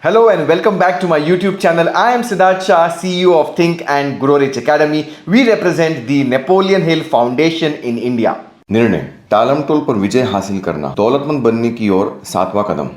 Hello and welcome back to my YouTube channel. I am Siddharth Shah, CEO of Think and Grow Rich Academy. We represent the Napoleon Hill Foundation in India. निर्णय टालमटोल पर विजय हासिल करना, दौलतमंद बनने की ओर 7वां कदम।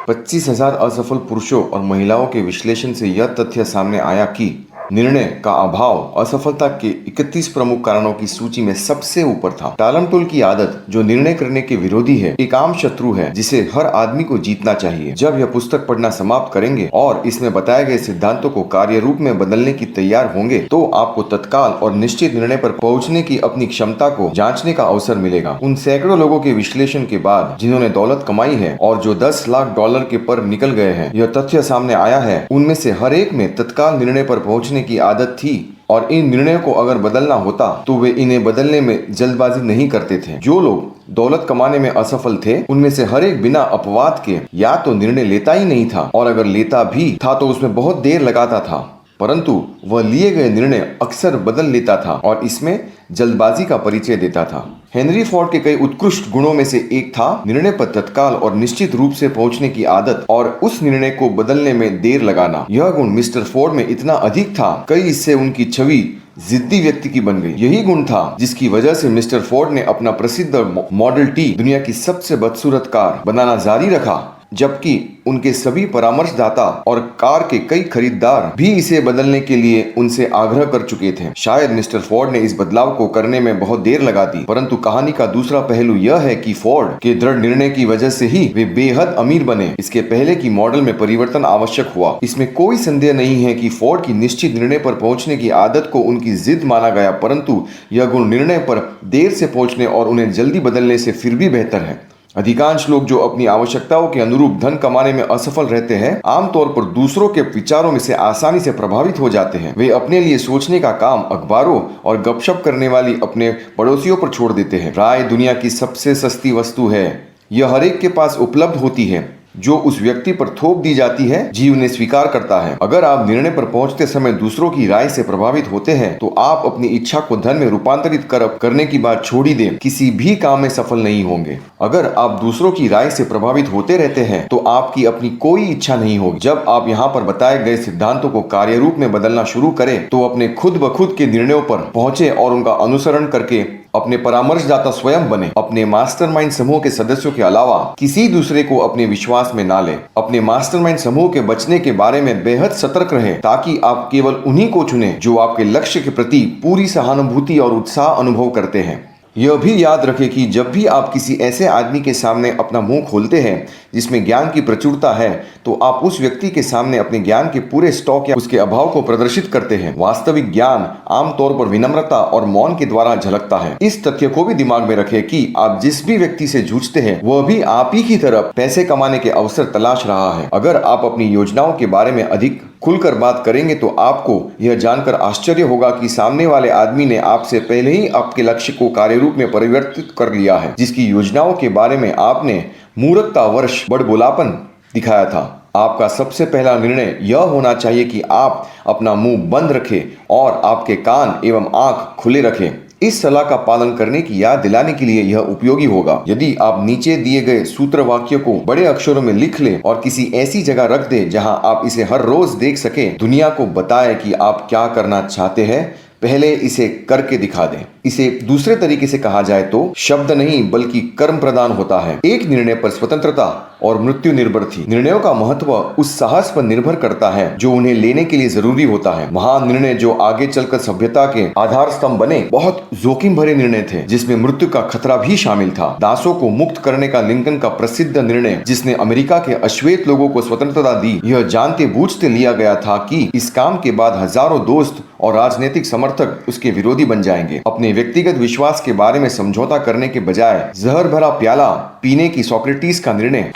25,000 असफल पुरुषों और महिलाओं के विश्लेषण से यह तथ्य सामने आया कि निर्णय का अभाव असफलता के 31 प्रमुख कारणों की सूची में सबसे ऊपर था। टालमटोल की आदत, जो निर्णय करने के विरोधी है, एक आम शत्रु है जिसे हर आदमी को जीतना चाहिए। जब यह पुस्तक पढ़ना समाप्त करेंगे और इसमें बताए गए सिद्धांतों को कार्य रूप में बदलने की तैयार होंगे तो आपको तत्काल और निश्चित निर्णय पर पहुंचने की अपनी क्षमता को जांचने का अवसर मिलेगा। उन सैकड़ों लोगों के विश्लेषण के बाद जिन्होंने दौलत कमाई है और जो $10 लाख के पर निकल गए हैं, यह तथ्य सामने आया है उनमें से हर एक में तत्काल निर्णय पर पहुंचने की आदत थी और इन निर्णयों को अगर बदलना होता तो वे इन्हें बदलने में जल्दबाजी नहीं करते थे। जो लोग दौलत कमाने में असफल थे उनमें से हर एक बिना अपवाद के या तो निर्णय लेता ही नहीं था और अगर लेता भी था तो उसमें बहुत देर लगाता था, परंतु वह लिए गए निर्णय अक्सर बदल लेता था और इसमें जल्दबाजी का परिचय देता था। हेनरी फोर्ड के कई उत्कृष्ट गुणों में से एक था निर्णय पर तत्काल और निश्चित रूप से पहुंचने की आदत और उस निर्णय को बदलने में देर लगाना। यह गुण मिस्टर फोर्ड में इतना अधिक था कई इससे उनकी छवि जिद्दी व्यक्ति की बन गई। यही गुण था जिसकी वजह से मिस्टर फोर्ड ने अपना प्रसिद्ध मॉडल टी दुनिया की सबसे बदसूरत कार बनाना जारी रखा, जबकि उनके सभी परामर्शदाता और कार के कई खरीदार भी इसे बदलने के लिए उनसे आग्रह कर चुके थे। शायद मिस्टर फोर्ड ने इस बदलाव को करने में बहुत देर लगा दी, परंतु कहानी का दूसरा पहलू यह है कि फोर्ड के दृढ़ निर्णय की वजह से ही वे बेहद अमीर बने। इसके पहले की मॉडल में परिवर्तन आवश्यक हुआ। इसमें कोई संदेह नहीं है कि फोर्ड की निश्चित निर्णय पर पहुंचने की आदत को उनकी जिद माना गया, परंतु यह गुण निर्णय पर देर से पहुंचने और उन्हें जल्दी बदलने से फिर भी बेहतर है। अधिकांश लोग जो अपनी आवश्यकताओं के अनुरूप धन कमाने में असफल रहते हैं, आमतौर पर दूसरों के विचारों में से आसानी से प्रभावित हो जाते हैं। वे अपने लिए सोचने का काम अखबारों और गपशप करने वाली अपने पड़ोसियों पर छोड़ देते हैं। राय दुनिया की सबसे सस्ती वस्तु है। यह हर एक के पास उपलब्ध होती है। जो उस व्यक्ति पर थोप दी जाती है जीव उन्हें स्वीकार करता है। अगर आप निर्णय पर पहुंचते समय दूसरों की राय से प्रभावित होते हैं तो आप अपनी इच्छा को धन में रूपांतरित करने की बात छोड़ ही दें, किसी भी काम में सफल नहीं होंगे। अगर आप दूसरों की राय से प्रभावित होते रहते हैं तो आपकी अपनी कोई इच्छा नहीं होगी। जब आप यहाँ पर बताए गए सिद्धांतों को कार्य रूप में बदलना शुरू करें तो अपने खुद ब खुद के निर्णयों पर पहुंचे और उनका अनुसरण करके अपने परामर्शदाता स्वयं बने। अपने मास्टरमाइंड समूह के सदस्यों के अलावा किसी दूसरे को अपने विश्वास में ना लें। अपने मास्टरमाइंड समूह के बचने के बारे में बेहद सतर्क रहें ताकि आप केवल उन्हीं को चुनें जो आपके लक्ष्य के प्रति पूरी सहानुभूति और उत्साह अनुभव करते हैं। यह भी याद रखें कि जब भी आप किसी ऐसे आदमी के सामने अपना मुंह खोलते हैं जिसमें ज्ञान की प्रचुरता है तो आप उस व्यक्ति के सामने अपने ज्ञान के पूरे स्टॉक या उसके अभाव को प्रदर्शित करते हैं। वास्तविक ज्ञान आमतौर पर विनम्रता और मौन के द्वारा झलकता है। इस तथ्य को भी दिमाग में रखें कि आप जिस भी व्यक्ति से जूझते हैं वह भी आप ही की तरफ पैसे कमाने के अवसर तलाश रहा है। अगर आप अपनी योजनाओं के बारे में अधिक खुलकर बात करेंगे तो आपको यह जानकर आश्चर्य होगा कि सामने वाले आदमी ने आपसे पहले ही आपके लक्ष्य को कार्य रूप में परिवर्तित कर लिया है, जिसकी योजनाओं के बारे में आपने मूर्खतावश बड़बोलापन दिखाया था। आपका सबसे पहला निर्णय यह होना चाहिए कि आप अपना मुंह बंद रखें और आपके कान एवं आंख खुले रखें। इस सलाह का पालन करने की याद दिलाने के लिए यह उपयोगी होगा। यदि आप नीचे दिए गए सूत्र वाक्य को बड़े अक्षरों में लिख लें और किसी ऐसी जगह रख दें जहां आप इसे हर रोज देख सकें, दुनिया को बताएं कि आप क्या करना चाहते हैं, पहले इसे करके दिखा दें। इसे दूसरे तरीके से कहा जाए तो शब्द नहीं बल्कि कर्म प्रदान होता है। एक निर्णय पर स्वतंत्रता और मृत्यु निर्भर थी। निर्णयों का महत्व उस साहस पर निर्भर करता है जो उन्हें लेने के लिए जरूरी होता है। महान निर्णय जो आगे चलकर सभ्यता के आधार स्तंभ बने बहुत जोखिम भरे निर्णय थे जिसमें मृत्यु का खतरा भी शामिल था। दासों को मुक्त करने का लिंकन का प्रसिद्ध निर्णय जिसने अमेरिका के अश्वेत लोगों को स्वतंत्रता दी, यह जानते बूझते लिया गया था कि इस काम के बाद हजारों दोस्त और राजनीतिक समर्थक उसके विरोधी बन जाएंगे। अपने व्यक्तिगत विश्वास के बारे में समझौता करने के बजाय जहर भरा प्याला पीने की सोक्रेटिस का निर्णय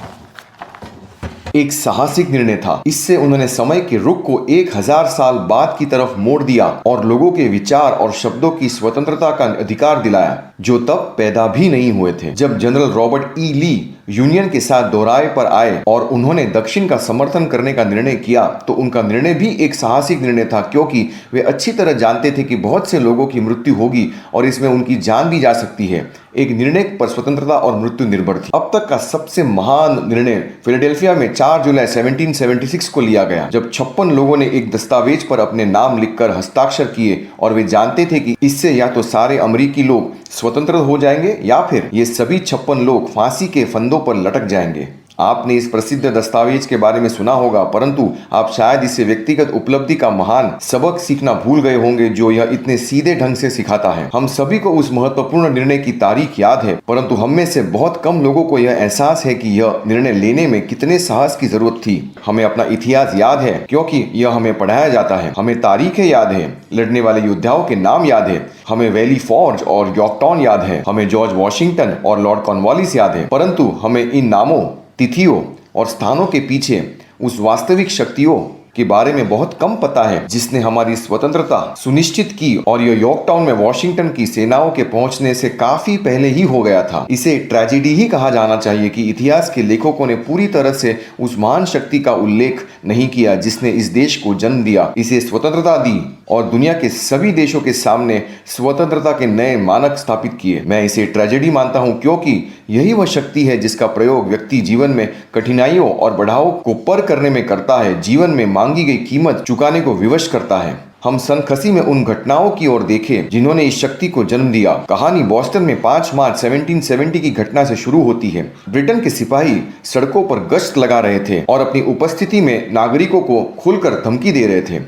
एक साहसिक निर्णय था। इससे उन्होंने समय के रुख को 1000 साल बाद की तरफ मोड़ दिया और लोगों के विचार और शब्दों की स्वतंत्रता का अधिकार दिलाया। जो तब पैदा भी नहीं हुए थे। जब जनरल रॉबर्ट ई ली यूनियन के साथ दोहराए पर आए और उन्होंने दक्षिण का समर्थन करने का निर्णय किया, तो उनका निर्णय भी एक साहसिक निर्णय था, क्योंकि वे अच्छी तरह जानते थे कि बहुत से लोगों की मृत्यु होगी और इसमें उनकी जान भी जा सकती है। एक निर्णय पर स्वतंत्रता और मृत्यु निर्भर थी। अब तक का सबसे महान निर्णय फिलाडेल्फिया में 4 जुलाई 1776 को लिया गया, जब 56 लोगों ने एक दस्तावेज पर अपने नाम लिखकर हस्ताक्षर किए और वे जानते थे कि इससे या तो सारे अमेरिकी लोग स्वतंत्र हो जाएंगे या फिर ये सभी 56 लोग फांसी के फंदों पर लटक जाएंगे। आपने इस प्रसिद्ध दस्तावेज के बारे में सुना होगा, परंतु आप शायद इससे व्यक्तिगत उपलब्धि का महान सबक सीखना भूल गए होंगे जो यह इतने सीधे ढंग से सिखाता है। हम सभी को उस महत्वपूर्ण निर्णय की तारीख याद है, परंतु हम में से बहुत कम लोगों को यह एहसास है कि यह निर्णय लेने में कितने साहस की जरूरत थी। हमें अपना इतिहास याद है क्योंकि यह हमें पढ़ाया जाता है, हमें तारीखें याद है, लड़ने वाले योद्धाओं के नाम याद है, हमें वैली फॉर्ज और यॉर्कटाउन याद है, हमें जॉर्ज वॉशिंगटन और लॉर्ड कॉर्नवालिस याद है, परंतु हमें इन नामों, तिथियों और स्थानों के पीछे उस वास्तविक शक्तियों के बारे में बहुत कम पता है जिसने हमारी स्वतंत्रता सुनिश्चित की, और यह यॉर्कटाउन में वॉशिंगटन की सेनाओं के पहुंचने से काफी पहले ही हो गया था। इसे ट्रेजेडी ही कहा जाना चाहिए कि इतिहास के लेखकों ने पूरी तरह से उस महान शक्ति का उल्लेख नहीं किया जिसने इस देश को जन्म दिया, इसे स्वतंत्रता दी और दुनिया के सभी देशों के सामने स्वतंत्रता के नए मानक स्थापित किए। मैं इसे ट्रेजेडी मानता हूं क्योंकि यही वह शक्ति है जिसका प्रयोग व्यक्ति जीवन में कठिनाइयों और बढ़ाव को पार करने में करता है, जीवन में मांगी गई कीमत चुकाने को विवश करता है। हम सनखसी में उन घटनाओं की ओर देखें जिन्होंने इस शक्ति को जन्म दिया। कहानी बोस्टन में 5 मार्च 1770 की घटना से शुरू होती है। ब्रिटेन के सिपाही सड़कों पर गश्त लगा रहे थे और अपनी उपस्थिति में नागरिकों को खुलकर धमकी दे रहे थे।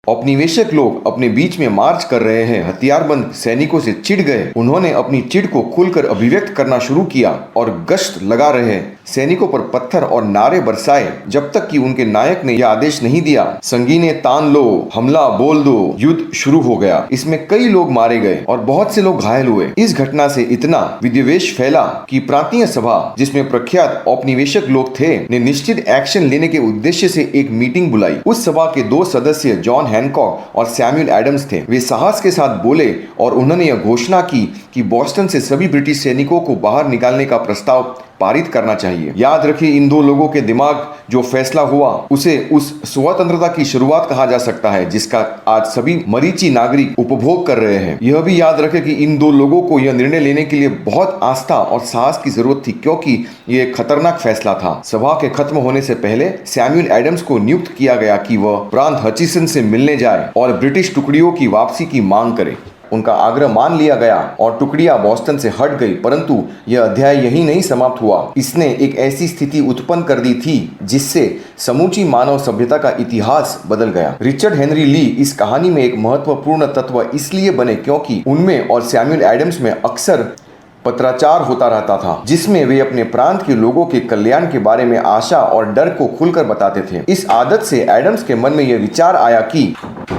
औपनिवेशिक लोग अपने बीच में मार्च कर रहे हैं, हथियारबंद सैनिकों से चिढ़ गए। उन्होंने अपनी चिढ़ को खुलकर अभिव्यक्त करना शुरू किया और गश्त लगा रहे सैनिकों पर पत्थर और नारे बरसाए जब तक कि उनके नायक ने यह आदेश नहीं दिया, संगीने तान लो, हमला बोल दो, युद्ध शुरू हो गया। इसमें कई लोग मारे गए और बहुत से लोग घायल हुए। इस घटना से इतना विद्वेष फैला कि प्रांतीय सभा, जिसमें प्रख्यात औपनिवेशिक लोग थे, ने निश्चित एक्शन लेने के उद्देश्य से एक मीटिंग बुलाई। उस सभा के 2 सदस्य जॉन हैनकॉक और सैमुअल एडम्स थे। वे साहस के साथ बोले और उन्होंने यह घोषणा की कि बोस्टन से सभी ब्रिटिश सैनिकों को बाहर निकालने का प्रस्ताव पारित करना चाहिए। याद रखिए, इन 2 लोगों के दिमाग जो फैसला हुआ उसे उस स्वतंत्रता की शुरुआत कहा जा सकता है जिसका आज सभी मरीची नागरिक उपभोग कर रहे हैं। यह भी याद रखें कि इन 2 लोगों को यह निर्णय लेने के लिए बहुत आस्था और साहस की जरूरत थी क्योंकि यह एक खतरनाक फैसला था। सभा के खत्म होने से पहले सैमुअल एडम्स को नियुक्त किया गया कि वह प्रांत हचिसन से मिलने जाए और ब्रिटिश टुकड़ियों की वापसी की मांग करे। उनका आग्रह मान लिया गया और टुकड़ियां बोस्टन से हट गई, परंतु यह अध्याय यही नहीं समाप्त हुआ। इसने एक ऐसी स्थिति उत्पन्न कर दी थी जिससे समूची मानव सभ्यता का इतिहास बदल गया। रिचर्ड हेनरी ली इस कहानी में एक महत्वपूर्ण तत्व इसलिए बने क्योंकि उनमें और सैमुअल एडम्स में अक्सर पत्राचार होता रहता था जिसमें वे अपने प्रांत के लोगों के कल्याण के बारे में आशा और डर को खुलकर बताते थे। इस आदत से एडम्स के मन में यह विचार आया कि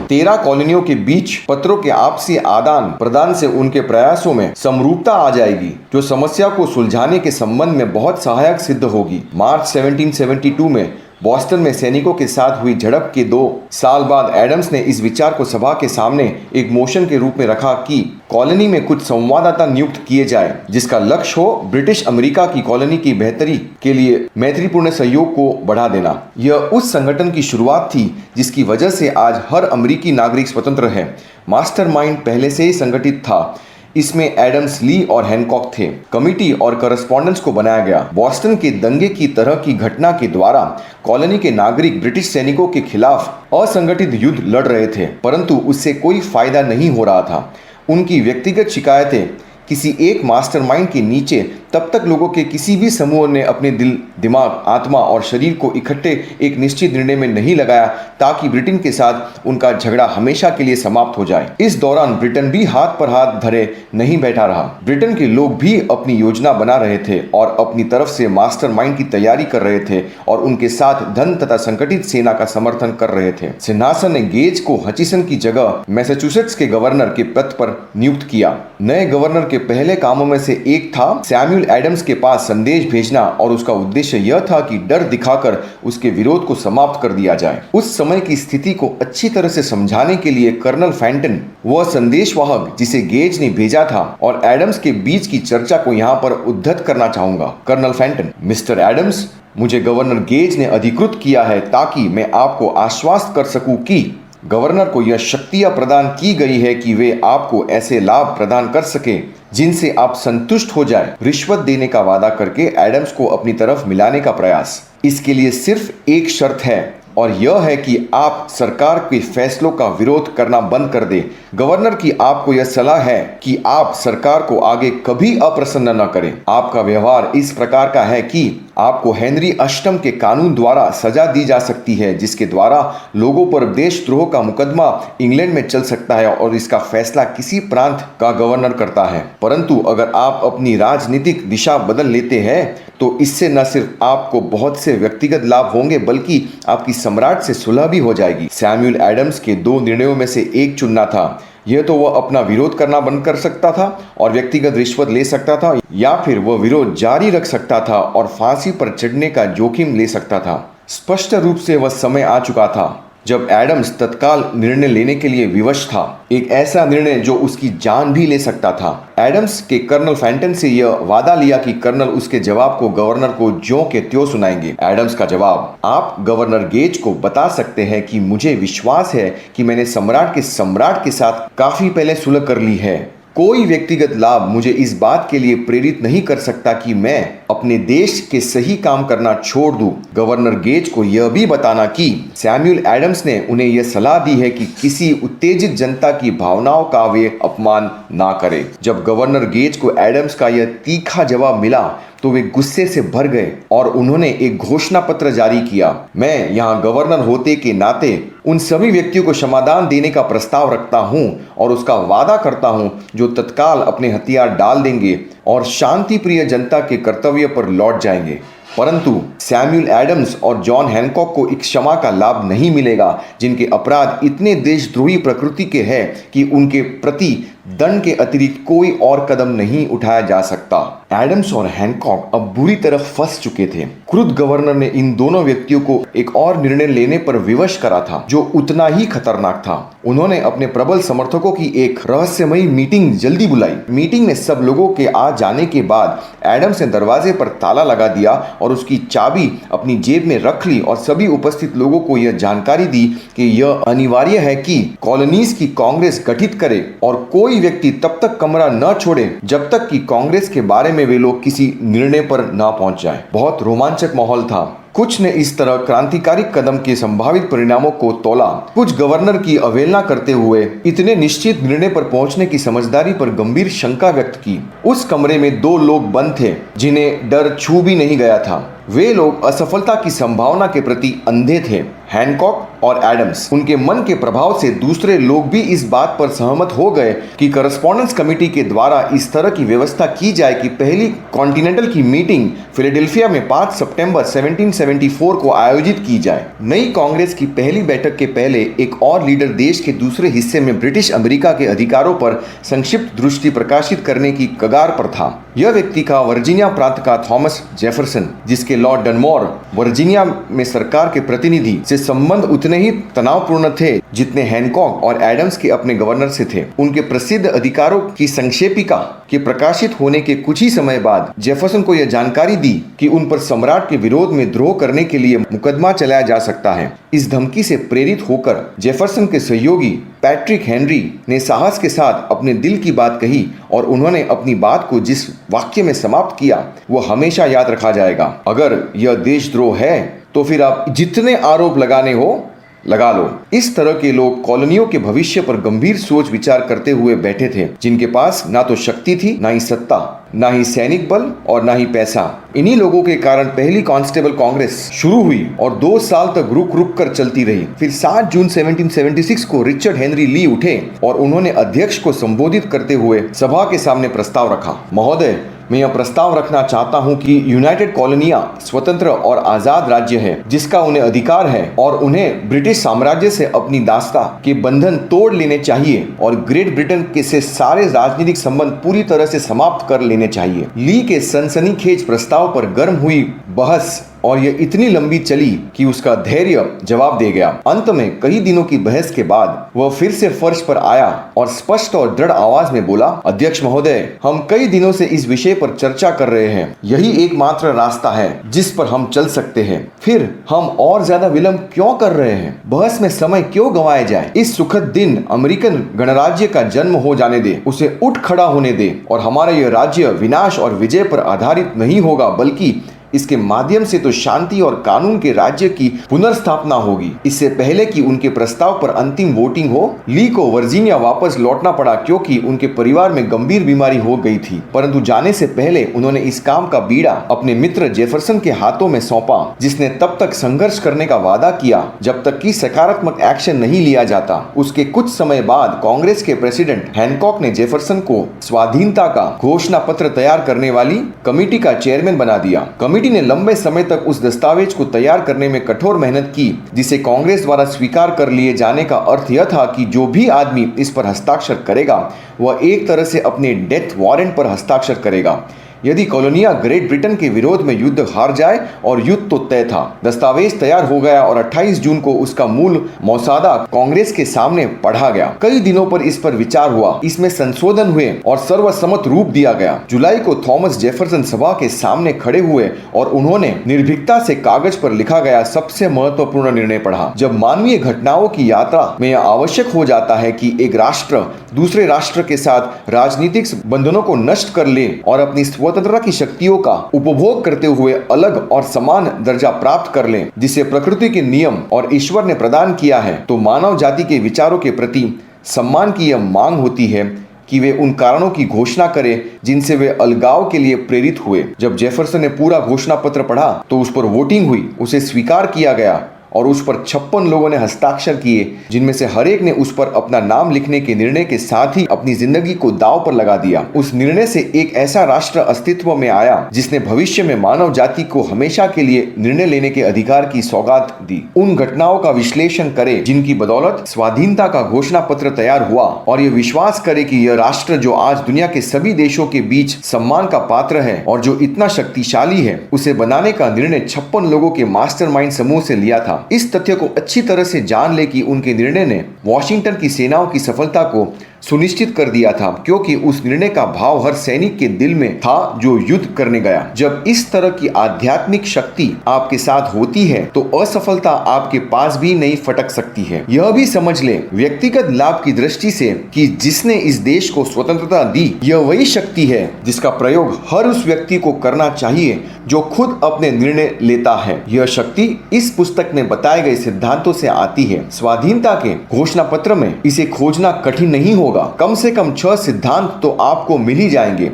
13 कॉलोनियों के बीच पत्रों के आपसी आदान प्रदान से उनके प्रयासों में समरूपता आ जाएगी जो समस्या को सुलझाने के संबंध में बहुत सहायक सिद्ध होगी। मार्च 1772 में बोस्टन में सैनिकों के साथ हुई झड़प के 2 साल बाद एडम्स ने इस विचार को सभा के सामने एक मोशन के रूप में रखा कि कॉलोनी में कुछ संवाददाता नियुक्त किए जाए जिसका लक्ष्य हो ब्रिटिश अमेरिका की कॉलोनी की बेहतरी के लिए मैत्रीपूर्ण सहयोग को बढ़ा देना। यह उस संगठन की शुरुआत थी जिसकी वजह से आज हर अमेरिकी नागरिक स्वतंत्र है। मास्टरमाइंड पहले से ही संगठित था। इसमें एडम्स, ली और हैनकॉक थे। कमिटी और करस्पॉन्डेंस को बनाया गया। बोस्टन के दंगे की तरह की घटना के द्वारा कॉलोनी के नागरिक ब्रिटिश सैनिकों के खिलाफ असंगठित युद्ध लड़ रहे थे, परंतु उससे कोई फायदा नहीं हो रहा था। उनकी व्यक्तिगत शिकायतें किसी एक मास्टरमाइंड के नीचे तब तक लोगों के किसी भी समूह ने अपने दिल, दिमाग, आत्मा और शरीर को इकट्ठे एक निश्चित निर्णय में नहीं लगाया ताकि ब्रिटेन के साथ उनका झगड़ा हमेशा के लिए समाप्त हो जाए। इस दौरान ब्रिटेन भी हाथ पर हाथ धरे नहीं बैठा रहा। ब्रिटेन के लोग भी अपनी योजना बना रहे थे और अपनी तरफ से मास्टरमाइंड की तैयारी कर रहे थे और उनके साथ धन तथा संगठित सेना का समर्थन कर रहे थे। सिंहासन ने गेज को हचिसन की जगह मैसाचुसेट्स के गवर्नर के पद पर नियुक्त किया। नए गवर्नर के पहले कामों में से एक था सैमुअल सैमुअल एडम्स के पास संदेश भेजना और उसका उद्देश्य यह था कि डर दिखाकर उसके विरोध को समाप्त कर दिया जाए। उस समय की स्थिति को अच्छी तरह से समझाने के लिए कर्नल फैंटन, वह संदेशवाहक जिसे गेज ने भेजा था, और एडम्स के बीच की चर्चा को यहाँ पर उद्धृत करना चाहूंगा। कर्नल फैंटन: मिस्टर एडम्स, मुझे गवर्नर गेज ने अधिकृत किया है ताकि मैं आपको आश्वस्त कर सकूं कि गवर्नर को यह शक्तियां प्रदान की गई है कि वे आपको ऐसे लाभ प्रदान कर सके जिनसे आप संतुष्ट हो जाए। रिश्वत देने का वादा करके एडम्स को अपनी तरफ मिलाने का प्रयास। इसके लिए सिर्फ एक शर्त है, और यह है कि आप सरकार के फैसलों का विरोध करना बंद कर दें। गवर्नर की आपको यह सलाह है कि आप सरकार को आगे कभी अप्रसन्न न करें। आपका व्यवहार इस प्रकार का है कि आपको हेनरी अष्टम के कानून द्वारा सजा दी जा सकती है, जिसके द्वारा लोगों पर देशद्रोह का मुकदमा इंग्लैंड में चल सकता है और इसका फैसला किसी प्रांत का गवर्नर करता है। परंतु अगर आप अपनी राजनीतिक दिशा बदल लेते हैं तो इससे न सिर्फ आपको बहुत से व्यक्तिगत लाभ होंगे बल्कि आपकी सम्राट से सुलह भी हो जाएगी। सैमुअल एडम्स के दो निर्णयों में से एक चुनना था। यह तो वह अपना विरोध करना बंद कर सकता था और व्यक्तिगत रिश्वत ले सकता था, या फिर वह विरोध जारी रख सकता था और फांसी पर चढ़ने का जोखिम ले सकता था। स्पष्ट रूप से वह समय आ चुका था जब एडम्स तत्काल निर्णय लेने के लिए विवश था, एक ऐसा निर्णय जो उसकी जान भी ले सकता था। एडम्स के कर्नल फैंटन से यह वादा लिया कि कर्नल उसके जवाब को गवर्नर को ज्यों के त्यों सुनाएंगे। एडम्स का जवाब: आप गवर्नर गेज को बता सकते हैं कि मुझे विश्वास है कि मैंने सम्राट के साथ काफी पहले सुलह कर ली है। कोई व्यक्तिगत लाभ मुझे इस बात के लिए प्रेरित नहीं कर सकता कि मैं अपने देश के सही काम करना छोड़ दूं। गवर्नर गेज को यह भी बताना कि सैमुअल एडम्स ने उन्हें यह सलाह दी है कि किसी उत्तेजित जनता की भावनाओं का वे अपमान ना करें। जब गवर्नर गेज को एडम्स का यह तीखा जवाब मिला तो वे गुस्से से भर गए और उन्होंने एक घोषणा पत्र जारी किया। मैं यहाँ गवर्नर होते के नाते उन सभी व्यक्तियों को क्षमादान देने का प्रस्ताव रखता हूँ और उसका वादा करता हूँ जो तत्काल अपने हथियार डाल देंगे और शांति प्रिय जनता के कर्तव्य पर लौट जाएंगे। परंतु सैमुअल एडम्स और जॉन हैनकॉक को एक क्षमा का लाभ नहीं मिलेगा, जिनके अपराध इतने देशद्रोही प्रकृति के हैं कि उनके प्रति दंड के अतिरिक्त कोई और कदम नहीं उठाया जा सकता। एडम्स और हैनकॉक अब बुरी तरह फंस चुके थे। क्रुद्ध गवर्नर ने इन दोनों व्यक्तियों को एक और निर्णय लेने पर विवश करा था जो उतना ही खतरनाक था। उन्होंने अपने प्रबल समर्थकों की एक रहस्यमयी मीटिंग जल्दी बुलाई। मीटिंग में सब लोगों के आ जाने के बाद एडम्स ने दरवाजे पर ताला लगा दिया और उसकी चाबी अपनी जेब में रख ली और सभी उपस्थित लोगों को यह जानकारी दी कि यह अनिवार्य है कि कॉलोनीज की कांग्रेस गठित करे और कोई व्यक्ति तब तक कमरा न छोड़े जब तक कि कांग्रेस के बारे में वे लोग किसी निर्णय पर न पहुंच जाए। बहुत रोमांचक माहौल था। कुछ ने इस तरह क्रांतिकारी कदम के संभावित परिणामों को तोला, कुछ गवर्नर की अवहेलना करते हुए इतने निश्चित निर्णय पर पहुंचने की समझदारी पर गंभीर शंका व्यक्त की। उस कमरे में दो लोग बंद थे जिन्हें डर छू भी नहीं गया था। वे लोग असफलता की संभावना के प्रति अंधे थे। हैनकॉक और एडम्स, उनके मन के प्रभाव से दूसरे लोग भी इस बात पर सहमत हो गए कि करस्पॉन्डेंस कमेटी के द्वारा इस तरह की व्यवस्था की जाए कि पहली कॉन्टिनेंटल की मीटिंग फिलाडेल्फिया में 5 सितंबर 1774 को आयोजित की जाए। नई कांग्रेस की पहली बैठक के पहले एक और लीडर देश के दूसरे हिस्से में ब्रिटिश अमेरिका के अधिकारों पर संक्षिप्त दृष्टि प्रकाशित करने की कगार पर था। यह व्यक्ति था वर्जीनिया प्रांत का थॉमस जेफरसन, जिसके लॉर्ड डनमोर वर्जीनिया में सरकार के प्रतिनिधि से संबंध उतने ही तनावपूर्ण थे जितने हैनकॉक और एडम्स के अपने गवर्नर से थे। उनके प्रसिद्ध अधिकारों की संक्षेपिका के प्रकाशित होने के कुछ ही समय बाद जेफरसन को यह जानकारी दी कि उन पर सम्राट के विरोध में द्रोह करने के लिए मुकदमा चलाया जा सकता है। इस धमकी से प्रेरित होकर जेफरसन के सहयोगी पैट्रिक हेनरी ने साहस के साथ अपने दिल की बात कही और उन्होंने अपनी बात को जिस वाक्य में समाप्त किया वो हमेशा याद रखा जाएगा। अगर यह देशद्रोह है तो फिर आप जितने आरोप लगाने हो लगा लो। इस तरह के लोग कॉलोनियों के भविष्य पर गंभीर सोच विचार करते हुए बैठे थे, जिनके पास ना तो शक्ति थी, ना ही सत्ता, ना ही सैनिक बल और ना ही पैसा। इन्हीं लोगों के कारण पहली कांस्टेबल कांग्रेस शुरू हुई और 2 साल तक रुक रुक कर चलती रही। फिर 7 जून 1776 को रिचर्ड हेनरी ली उठे और उन्होंने अध्यक्ष को संबोधित करते हुए सभा के सामने प्रस्ताव रखा। महोदय, मैं यह प्रस्ताव रखना चाहता हूं कि यूनाइटेड कॉलोनियां स्वतंत्र और आजाद राज्य है जिसका उन्हें अधिकार है और उन्हें ब्रिटिश साम्राज्य से अपनी दास्ता के बंधन तोड़ लेने चाहिए और ग्रेट ब्रिटेन के से सारे राजनीतिक संबंध पूरी तरह से समाप्त कर लेने चाहिए। ली के सनसनीखेज प्रस्ताव पर गर्म हुई बहस और यह इतनी लंबी चली कि उसका धैर्य जवाब दे गया। अंत में कई दिनों की बहस के बाद वह फिर से फर्श पर आया और स्पष्ट और दृढ़ आवाज में बोला, अध्यक्ष महोदय, हम कई दिनों से इस विषय पर चर्चा कर रहे हैं। यही एकमात्र रास्ता है जिस पर हम चल सकते हैं। फिर हम और ज्यादा विलंब क्यों कर रहे हैं? बहस में समय क्यों गंवाया जाए? इस सुखद दिन अमेरिकन गणराज्य का जन्म हो जाने दे, उसे उठ खड़ा होने दे और हमारा यह राज्य विनाश और विजय पर आधारित नहीं होगा बल्कि इसके माध्यम से तो शांति और कानून के राज्य की पुनर्स्थापना होगी। इससे पहले कि उनके प्रस्ताव पर अंतिम वोटिंग हो, ली को वर्जीनिया वापस लौटना पड़ा क्योंकि उनके परिवार में गंभीर बीमारी हो गई थी। परंतु जाने से पहले उन्होंने इस काम का बीड़ा अपने मित्र जेफरसन के हाथों में सौंपा, जिसने तब तक संघर्ष करने का वादा किया जब तक कि सकारात्मक एक्शन नहीं लिया जाता। उसके कुछ समय बाद कांग्रेस के प्रेसिडेंट हैनकॉक ने जेफरसन को स्वाधीनता का घोषणा पत्र तैयार करने वाली कमेटी का चेयरमैन बना दिया। कमेटी ने लंबे समय तक उस दस्तावेज को तैयार करने में कठोर मेहनत की जिसे कांग्रेस द्वारा स्वीकार कर लिए जाने का अर्थ यह था कि जो भी आदमी इस पर हस्ताक्षर करेगा वह एक तरह से अपने डेथ वारंट पर हस्ताक्षर करेगा यदि कॉलोनियां ग्रेट ब्रिटेन के विरोध में युद्ध हार जाए, और युद्ध तो तय था। दस्तावेज तैयार हो गया और 28 जून को उसका मूल मसौदा कांग्रेस के सामने पढ़ा गया। कई दिनों पर इस पर विचार हुआ, इसमें संशोधन हुए और सर्वसम्मत रूप दिया गया। जुलाई को थॉमस जेफरसन सभा के सामने खड़े हुए और उन्होंने निर्भीकता से कागज पर लिखा गया सबसे महत्वपूर्ण निर्णय पढ़ा। जब मानवीय घटनाओं की यात्रा में यह आवश्यक हो जाता है कि एक राष्ट्र दूसरे राष्ट्र के साथ राजनीतिक बंधनों को नष्ट कर ले और अपनी स्वतंत्रता की शक्तियों का उपभोग करते हुए अलग और समान दर्जा प्राप्त कर लें, जिसे प्रकृति के नियम और ईश्वर ने प्रदान किया है, तो मानव जाति के विचारों के प्रति सम्मान की यह मांग होती है कि वे उन कारणों की घोषणा करें जिनसे वे अलगाव के लिए प्रेरित हुए। जब जेफरसन ने पूरा घोषणा पत्र पढ़ा तो उस पर वोटिंग हुई, उसे स्वीकार किया गया और उस पर 56 लोगों ने हस्ताक्षर किए, जिनमें से हर एक ने उस पर अपना नाम लिखने के निर्णय के साथ ही अपनी जिंदगी को दांव पर लगा दिया। उस निर्णय से एक ऐसा राष्ट्र अस्तित्व में आया जिसने भविष्य में मानव जाति को हमेशा के लिए निर्णय लेने के अधिकार की सौगात दी। उन घटनाओं का विश्लेषण करें जिनकी बदौलत स्वाधीनता का घोषणा पत्र तैयार हुआ और ये विश्वास करे कि यह राष्ट्र जो आज दुनिया के सभी देशों के बीच सम्मान का पात्र है और जो इतना शक्तिशाली है, उसे बनाने का निर्णय 56 लोगों के मास्टरमाइंड समूह से लिया था। इस तथ्य को अच्छी तरह से जान ले कि उनके निर्णय ने वॉशिंगटन की सेनाओं की सफलता को सुनिश्चित कर दिया था, क्योंकि उस निर्णय का भाव हर सैनिक के दिल में था जो युद्ध करने गया। जब इस तरह की आध्यात्मिक शक्ति आपके साथ होती है तो असफलता आपके पास भी नहीं फटक सकती है। यह भी समझ ले व्यक्तिगत लाभ की दृष्टि से कि जिसने इस देश को स्वतंत्रता दी, यह वही शक्ति है जिसका प्रयोग हर उस व्यक्ति को करना चाहिए जो खुद अपने निर्णय लेता है। यह शक्ति इस पुस्तक में बताए गए सिद्धांतों से आती है। स्वाधीनता के घोषणा पत्र में इसे खोजना कठिन नहीं होगा। कम से कम 6 सिद्धांत तो आपको मिल ही जाएंगे: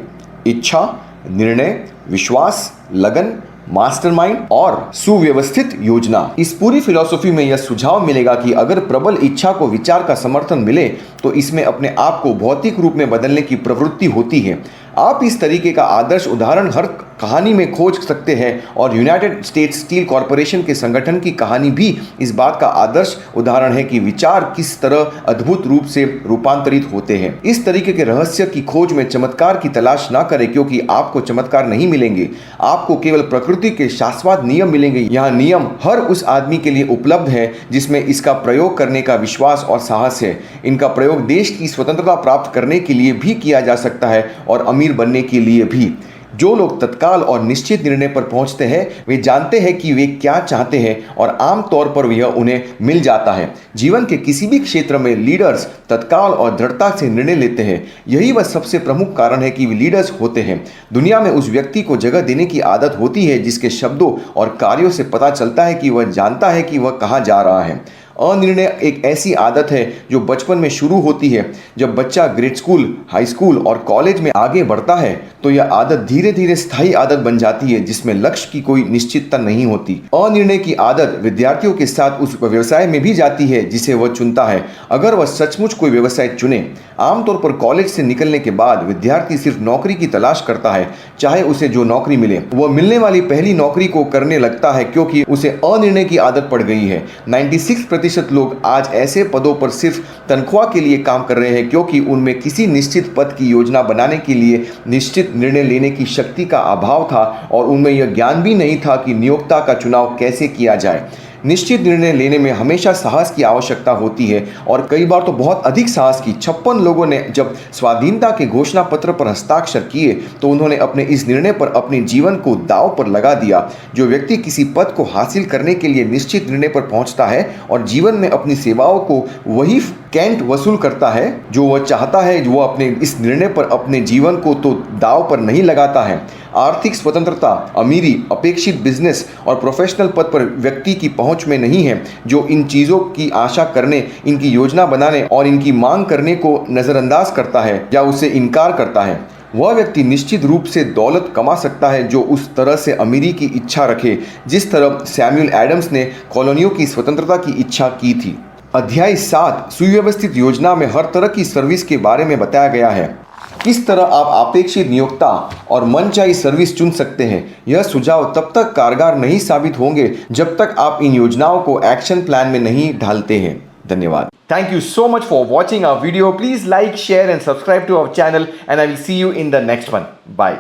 इच्छा, निर्णय, विश्वास, लगन, मास्टरमाइंड और सुव्यवस्थित योजना। इस पूरी फिलॉसफी में यह सुझाव मिलेगा कि अगर प्रबल इच्छा को विचार का समर्थन मिले तो इसमें अपने आप को भौतिक रूप में बदलने की प्रवृत्ति होती है। आप इस तरीके का आदर्श उदाहरण हर कहानी में खोज सकते हैं और यूनाइटेड स्टेट्स स्टील कॉरपोरेशन के संगठन की कहानी भी इस बात का आदर्श उदाहरण है कि विचार किस तरह अद्भुत रूप से रूपांतरित होते हैं। इस तरीके के रहस्य की खोज में चमत्कार की तलाश ना करें, क्योंकि आपको चमत्कार नहीं मिलेंगे, आपको केवल प्रकृति के शाश्वत नियम मिलेंगे। यह नियम हर उस आदमी के लिए उपलब्ध है जिसमें इसका प्रयोग करने का विश्वास और साहस है। इनका प्रयोग देश की स्वतंत्रता प्राप्त करने के लिए भी किया जा सकता है और अमीर बनने के लिए भी। जो लोग तत्काल और निश्चित निर्णय पर पहुंचते हैं वे जानते हैं कि वे क्या चाहते हैं और आम तौर पर यह उन्हें मिल जाता है। जीवन के किसी भी क्षेत्र में लीडर्स तत्काल और दृढ़ता से निर्णय लेते हैं। यही वह सबसे प्रमुख कारण है कि वे लीडर्स होते हैं। दुनिया में उस व्यक्ति को जगह देने की आदत होती है जिसके शब्दों और कार्यों से पता चलता है कि वह जानता है कि वह कहाँ जा रहा है। अनिर्णय एक ऐसी आदत है जो बचपन में शुरू होती है। जब बच्चा ग्रेड स्कूल, हाई स्कूल और कॉलेज में आगे बढ़ता है तो यह आदत धीरे धीरे स्थायी आदत बन जाती है जिसमें लक्ष्य की कोई निश्चितता नहीं होती। अनिर्णय की आदत विद्यार्थियों के साथ उस व्यवसाय में भी जाती है जिसे वह चुनता है। अगर वह सचमुच कोई व्यवसाय चुने, आमतौर पर कॉलेज से निकलने के बाद विद्यार्थी सिर्फ नौकरी की तलाश करता है, चाहे उसे जो नौकरी मिले। वह मिलने वाली पहली नौकरी को करने लगता है क्योंकि उसे अनिर्णय की आदत पड़ गई है। 96% लोग आज ऐसे पदों पर सिर्फ तनख्वाह के लिए काम कर रहे हैं क्योंकि उनमें किसी निश्चित पद की योजना बनाने के लिए निश्चित निर्णय लेने की शक्ति का अभाव था और उनमें यह ज्ञान भी नहीं था कि नियोक्ता का चुनाव कैसे किया जाए। निश्चित निर्णय लेने में हमेशा साहस की आवश्यकता होती है और कई बार तो बहुत अधिक साहस की। 56 लोगों ने जब स्वाधीनता के घोषणा पत्र पर हस्ताक्षर किए तो उन्होंने अपने इस निर्णय पर अपने जीवन को दांव पर लगा दिया। जो व्यक्ति किसी पद को हासिल करने के लिए निश्चित निर्णय पर पहुंचता है और जीवन में अपनी सेवाओं को वही कैंट वसूल करता है जो वह चाहता है, वो अपने इस निर्णय पर अपने जीवन को तो दांव पर नहीं लगाता है। आर्थिक स्वतंत्रता, अमीरी, अपेक्षित बिजनेस और प्रोफेशनल पद पर व्यक्ति की पहुंच में नहीं है जो इन चीज़ों की आशा करने, इनकी योजना बनाने और इनकी मांग करने को नज़रअंदाज करता है या उससे इनकार करता है। वह व्यक्ति निश्चित रूप से दौलत कमा सकता है जो उस तरह से अमीरी की इच्छा रखे जिस तरह सैमुअल एडम्स ने कॉलोनियों की स्वतंत्रता की इच्छा की थी। अध्याय 7 सुव्यवस्थित योजना में हर तरह की सर्विस के बारे में बताया गया है। किस तरह आप अपेक्षित नियोक्ता और मनचाही सर्विस चुन सकते हैं। यह सुझाव तब तक कारगर नहीं साबित होंगे जब तक आप इन योजनाओं को एक्शन प्लान में नहीं ढालते हैं। धन्यवाद। Thank you so much for watching our video. Please like, share and subscribe to our channel and I will see you in the next one. Bye.